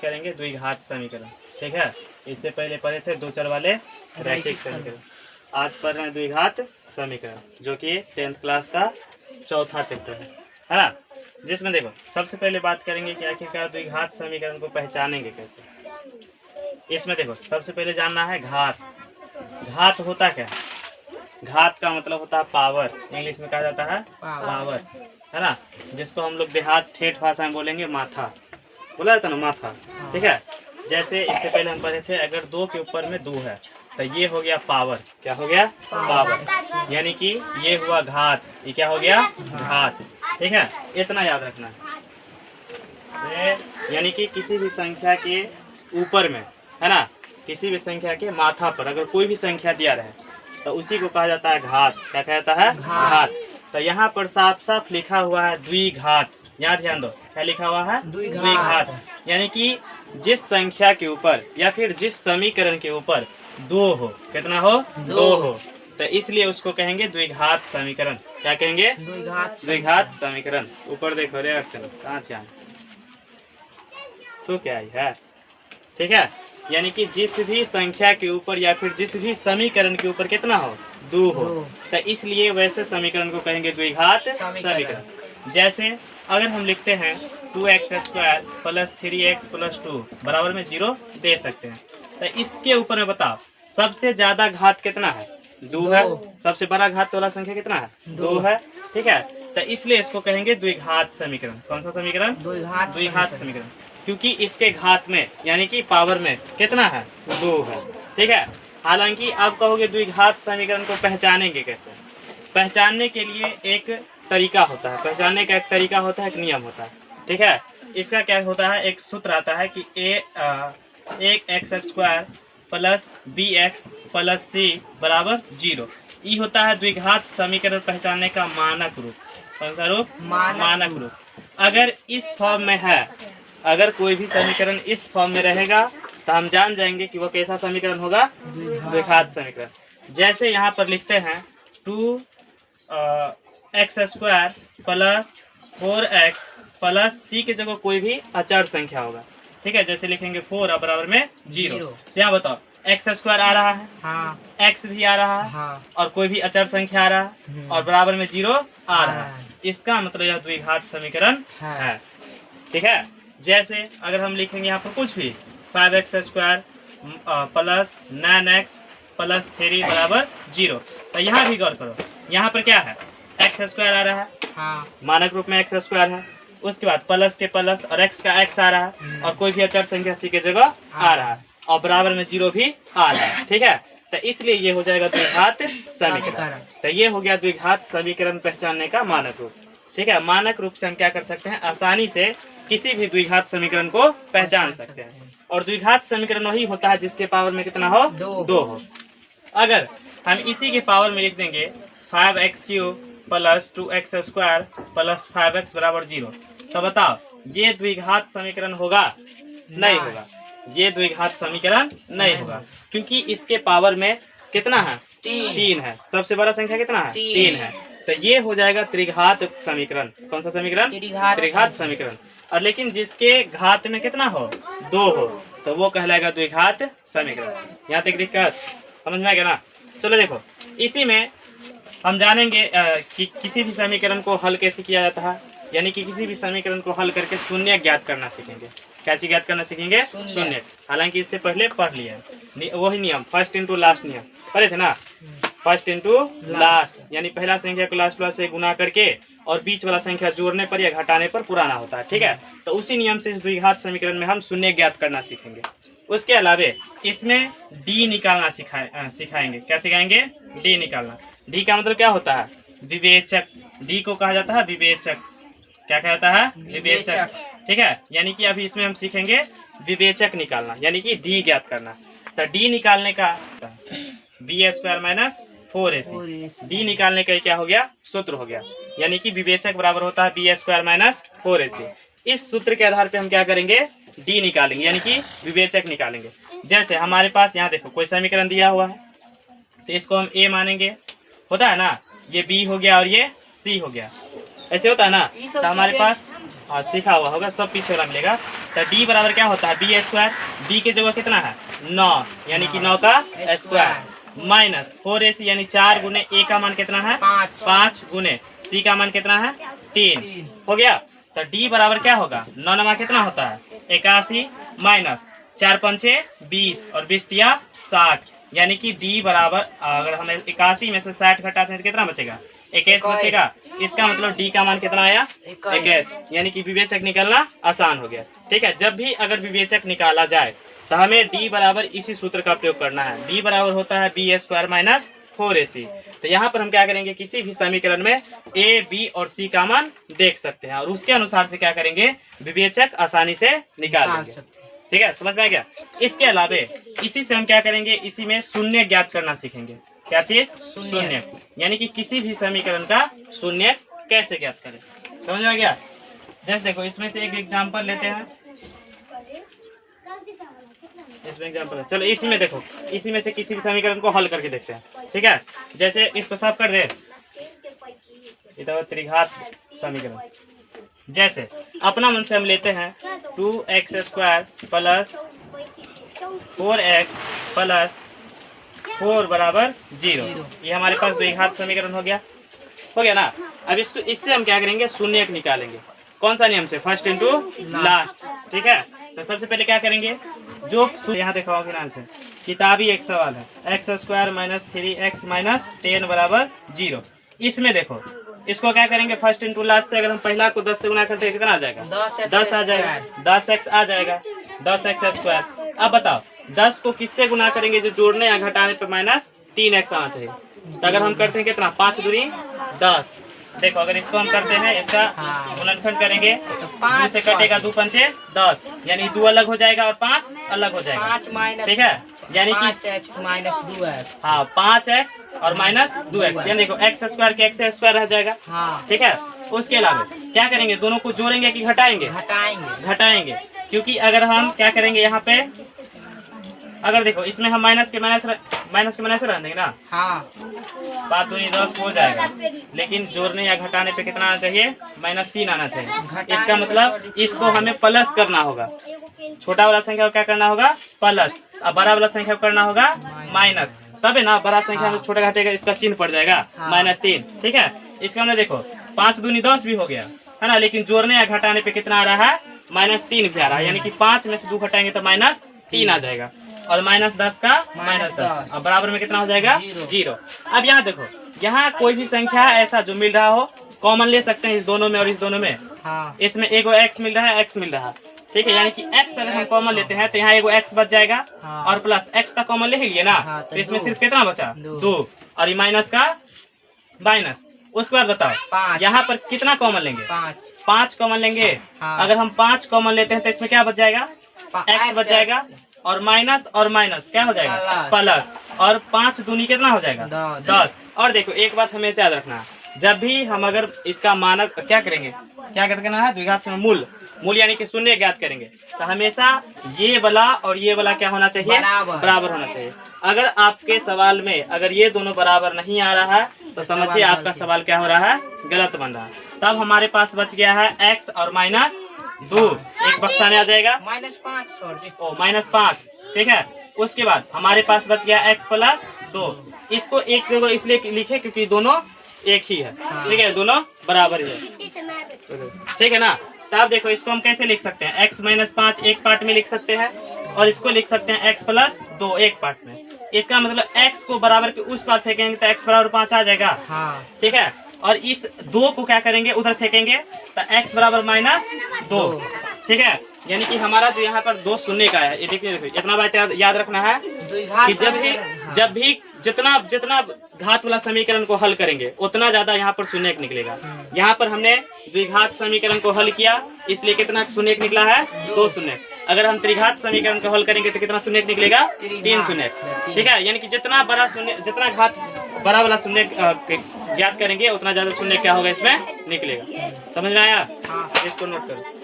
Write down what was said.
करेंगे द्विघात समीकरण। ठीक है, इससे पहले पढ़े थे दो चर वाले रैखिक समीकरण, आज पढ़ रहे हैं द्विघात समीकरण जो कि 10th क्लास का चौथा चैप्टर है ना। जिसमें देखो सबसे पहले बात करेंगे कि आखिरकार द्विघात समीकरण को पहचानेंगे कैसे। इसमें देखो सबसे पहले जानना है घात। घात होता क्या है? घात का मतलब होता है पावर, इंग्लिश में कहा जाता है पावर, है ना, जिसको हम लोग देहात ठेठ भाषा में बोलेंगे माथा, बोला जाता ना माथा। ठीक है, जैसे इससे पहले हम पढ़े थे अगर 2 के ऊपर में 2 है तो ये हो गया पावर। क्या हो गया? पावर। यानी कि ये हुआ घात, ये क्या हो गया? घात। ठीक है, इतना याद रखना है। यानी कि किसी भी संख्या के ऊपर में, है ना, किसी भी संख्या के माथा पर अगर कोई भी संख्या दिया रहे तो उसी को कहा जाता है घात। क्या कहा जाता है? घात। तो यहाँ पर साफ साफ लिखा हुआ है द्विघात। यहाँ ध्यान दो, क्या लिखा हुआ है? द्विघात। यानी कि जिस संख्या के ऊपर या फिर जिस समीकरण के ऊपर 2 हो, कितना हो? 2 हो, तो इसलिए उसको कहेंगे द्विघात समीकरण। क्या कहेंगे? द्विघात समीकरण। ऊपर देखो रे अक्षर कहाँ चांद सो क्या है। ठीक है, यानी कि जिस भी संख्या के ऊपर या फिर जिस भी समीकरण के ऊपर कितना हो? 2 हो, तो इसलिए वैसे समीकरण को कहेंगे द्विघात समीकरण। जैसे अगर हम लिखते हैं 2x² + 3x + 2 बराबर में 0 दे सकते हैं, तो इसके ऊपर में बताओ सबसे ज्यादा घात कितना है? 2 है। सबसे बड़ा घात वाला संख्या कितना है? 2 है। ठीक है, तो इसलिए इसको कहेंगे द्विघात समीकरण। कौन सा समीकरण? द्विघात समीकरण, क्योंकि इसके घात में यानी कि पावर में कितना है? 2 है। ठीक है, हालांकि आप कहोगे द्विघात समीकरण को पहचानेंगे कैसे? पहचानने के लिए एक तरीका होता है, पहचानने का एक तरीका होता है, एक नियम होता है। ठीक है, इसका क्या होता है? एक सूत्र आता है कि एक x² + bx + c = 0। ये होता है द्विघात समीकरण पहचानने का मानक रूप। कौन सा रूप? मानक रूप। अगर इस फॉर्म में है, अगर कोई भी समीकरण इस फॉर्म में रहेगा तो हम जान जाएंगे कि वो कैसा समीकरण होगा? द्विघात समीकरण। जैसे यहाँ पर लिखते हैं 2x² + 4x + c की जगह कोई भी अचर संख्या होगा। ठीक है, जैसे लिखेंगे 4 और बराबर में 0। क्या बताओ? x² आ रहा है, हाँ। x भी आ रहा है, हाँ। और कोई भी अचर संख्या आ रहा है और बराबर में 0 आ रहा है। इसका मतलब यह द्विघात समीकरण है। ठीक है, जैसे अगर हम लिखेंगे यहाँ पर कुछ भी 5x² + 9x + 3 = 0, तो यहाँ भी गौर करो, यहाँ पर क्या है? x² आ रहा है, हाँ। मानक रूप में x² है, उसके बाद प्लस के प्लस और x का x आ रहा है और कोई भी अचर संख्या c की जगह आ रहा है और बराबर में 0 भी आ रहा है। ठीक है, तो इसलिए ये हो जाएगा द्विघात समीकरण। तो ये हो गया द्विघात समीकरण पहचानने का मानक रूप। ठीक है, मानक रूप से हम क्या कर सकते हैं? आसानी से किसी भी द्विघात समीकरण को पहचान सकते हैं। और द्विघात समीकरण वही होता है जिसके पावर में कितना हो? 2 हो। अगर हम इसी के पावर में लिख देंगे 5x³ + 2x² + 5x = 0, तो बताओ ये द्विघात समीकरण होगा? नहीं होगा, ये द्विघात समीकरण नहीं होगा, क्योंकि इसके पावर में कितना है? 3 है। सबसे बड़ा संख्या कितना है? 3 है। तो ये हो जाएगा त्रिघात समीकरण। कौन सा समीकरण? त्रिघात समीकरण। और लेकिन जिसके घात में कितना हो? 2 हो, तो वो कहलाएगा द्विघात समीकरण। यहाँ तक दिक्कत समझ में आ गया ना? चलो देखो, इसी में हम जानेंगे कि किसी भी समीकरण को हल कैसे किया जाता है। यानी कि किसी भी समीकरण को हल करके शून्य ज्ञात करना सीखेंगे। कैसे ज्ञात करना सीखेंगे? शून्य। हालांकि इससे पहले पढ़ लिया वही नियम, फर्स्ट इनटू लास्ट नियम पढ़े थे ना। फर्स्ट इनटू लास्ट, यानी पहला संख्या को लास्ट वाला से गुना करके और बीच वाला संख्या जोड़ने पर या घटाने पर पुराना होता है। ठीक है, तो उसी नियम से इस द्विघात समीकरण में हम शून्य ज्ञात करना सीखेंगे। उसके अलावा इसमें डी निकालना सिखाएंगे। क्या सिखाएंगे? डी निकालना। डी का मतलब क्या होता है? विवेचक। डी को कहा जाता है विवेचक। क्या कहता है? विवेचक। ठीक है, यानी कि अभी इसमें हम सीखेंगे विवेचक निकालना, यानी कि डी ज्ञात करना। तो डी निकालने का b² - 4ac, डी निकालने का क्या हो गया? सूत्र हो गया, यानी कि विवेचक बराबर होता है b² - 4ac। इस सूत्र के आधार पे हम क्या करेंगे? डी निकालेंगे, यानी कि विवेचक निकालेंगे। जैसे हमारे पास यहाँ देखो कोई समीकरण दिया हुआ है, तो इसको हम a मानेंगे, होता है ना, ये b हो गया और ये c हो गया, ऐसे होता है ना। तो हमारे पास सीखा हुआ होगा, सब पीछे वाला मिलेगा। तो डी बराबर क्या होता है बी स्क्वायर। डी की जगह कितना है 9 यानी कि 9 का स्क्वायर माइनस 4ac यानी 4 गुने ए का मान कितना है 5 गुने सी का मान कितना है 3 हो गया। तो डी बराबर क्या होगा 9 नमा कितना होता है 81 माइनस 4 पंचे 20 और 20 तिया 60 यानी कि डी बराबर अगर हमें 81 में से 60 घटाते हैं तो कितना बचेगा 21 बचेगा। इसका मतलब डी का मान कितना आया 21 यानी कि विवेचक निकालना आसान हो गया। ठीक है, जब भी अगर विवेचक निकाला जाए तो हमें डी बराबर इसी सूत्र का प्रयोग करना है। डी बराबर होता है बी स्क्वायर माइनस 4ac। तो यहाँ पर हम क्या करेंगे किसी भी समीकरण में ए बी और सी का मान देख सकते हैं और उसके अनुसार से क्या करेंगे विवेचक आसानी से निकाल लेंगे। ठीक है, समझ में आ गया। इसके अलावा इसी से हम क्या करेंगे इसी में शून्य ज्ञात करना सीखेंगे। क्या चीज शून्य यानी कि किसी भी समीकरण का शून्य कैसे ज्ञात करें समझ में आ गया। जैसे देखो इसमें से एक एग्जांपल लेते हैं। इसमें एग्जांपल है, चलो इसी में देखो इसी में से किसी भी समीकरण को हल करके देखते हैं। ठीक है, जैसे इसको साफ कर दे इधर त्रिघात समीकरण। जैसे अपना मन से हम लेते हैं 2x square plus 4x plus 4 बराबर 0। ये हमारे पास द्विघात समीकरण हो गया ना। अब इसको इससे हम क्या करेंगे शून्य निकालेंगे। कौन सा नियम से फर्स्ट इनटू लास्ट। ठीक है, तो सबसे पहले क्या करेंगे जो यहाँ देखा होगा ध्यान से किताबी एक सवाल है x square minus 3x minus 10 बराबर 0। इसमें देखो इसको क्या करेंगे फर्स्ट इनटू लास्ट से अगर हम पहला को 10 से गुना करते हैं कितना आ जाएगा 10 आ जाएगा 10x आ जाएगा 10x स्क्वायर। अब बताओ 10 को किससे गुना करेंगे जो जोड़ने या घटाने पे माइनस 3x आना चाहिए। तो अगर हम करते हैं कितना 5 दूनी 10। देखो अगर इसको हम करते हैं इसका गुणनखंड करेंगे तो 2 से कटेगा 2 पंचे 10 यानी 2 अलग हो जाएगा और 5 अलग हो जाएगा। ठीक है, यानी कि माइनस 2x। हाँ 5x और माइनस 2x यानी देखो x स्क्वायर के x स्क्वायर रह जाएगा। ठीक है, उसके अलावा क्या करेंगे दोनों को जोड़ेंगे कि घटाएंगे घटाएंगे क्योंकि अगर हम क्या करेंगे यहाँ पे अगर देखो इसमें हम माइनस के माइनस रह देंगे ना। हाँ 5 दूनी 10 हो जाएगा लेकिन जोड़ने या घटाने पे कितना आना चाहिए -3 आना चाहिए। इसका मतलब इसको हमें प्लस करना होगा। छोटा वाला संख्या को क्या करना होगा प्लस, अब बड़ा वाला संख्या को करना होगा माइनस। तब है ना बड़ा संख्या में छोटा घटेगा इसका चिन्ह पड़ जाएगा -3। ठीक है, इसका हमने देखो 5 दूनी 10 भी हो गया है ना, लेकिन जोड़ने या घटाने पे कितना आ रहा है -3 भी आ रहा है यानी कि 5 में से 2 घटाएंगे तो -3 आ जाएगा और -10 का -10 अब बराबर में कितना हो जाएगा 0। अब यहाँ देखो यहाँ कोई भी संख्या ऐसा जो मिल रहा हो कॉमन ले सकते हैं इस दोनों में और इस दोनों में। इसमें एगो x मिल रहा है x मिल रहा है। ठीक है, यानी कि x अगर हम कॉमन लेते हैं तो यहाँ एगो x बच जाएगा और प्लस x का कॉमन ले ही लिए ना तो इसमें सिर्फ कितना बचा 2 और ये माइनस का माइनस। उसके बाद बताओ यहाँ पर कितना कॉमन लेंगे 5 कॉमन लेंगे। अगर हम 5 कॉमन लेते हैं तो इसमें क्या बच जाएगा x बच जाएगा और माइनस क्या हो जाएगा प्लस और 5 दूनी कितना हो जाएगा 10। और देखो एक बात हमेशा याद रखना जब भी हम अगर इसका मानक क्या करेंगे क्या करना है द्विघात से मूल यानी कि शून्य ज्ञात करेंगे तो हमेशा ये वाला और ये वाला क्या होना चाहिए बराबर होना चाहिए। अगर आपके सवाल में अगर ये दोनों बराबर नहीं आ रहा है तो समझिए आपका सवाल क्या हो रहा है गलत बन रहा है। तब हमारे पास बच गया है x और -2 एक बक्सा में आ जाएगा -5। ठीक है, उसके बाद हमारे पास बच गया x प्लस 2। इसको एक जगह इसलिए लिखे क्योंकि दोनों एक ही है। ठीक है, दोनों बराबर ही है। ठीक है ना, तो अब देखो इसको हम कैसे लिख सकते हैं x -5 एक पार्ट में लिख सकते हैं और इसको लिख सकते हैं x प्लस 2 एक पार्ट में। इसका मतलब x को बराबर के उस पार फेंकेंगे तो x बराबर 5 आ जाएगा। ठीक है, और इस 2 को क्या करेंगे उधर फेंकेंगे तो x बराबर -2। ठीक है, यानी कि हमारा जो यहाँ पर 2 शून्य का है ये देखिए इतना बात याद रखना है कि जब भी जितना घात वाला समीकरण को हल करेंगे उतना ज्यादा यहाँ पर शून्य निकलेगा। यहाँ पर हमने द्विघात समीकरण को हल किया इसलिए कितना शून्य निकला है 2 शून्य। अगर हम त्रिघात समीकरण को हल करेंगे तो कितना शून्य निकलेगा 3 शून्य। ठीक है, यानी कि जितना घात बड़ा वाला शून्य ज्ञात करेंगे उतना ज्यादा शून्य क्या होगा इसमें निकलेगा। समझ में आया? इसको नोट करो।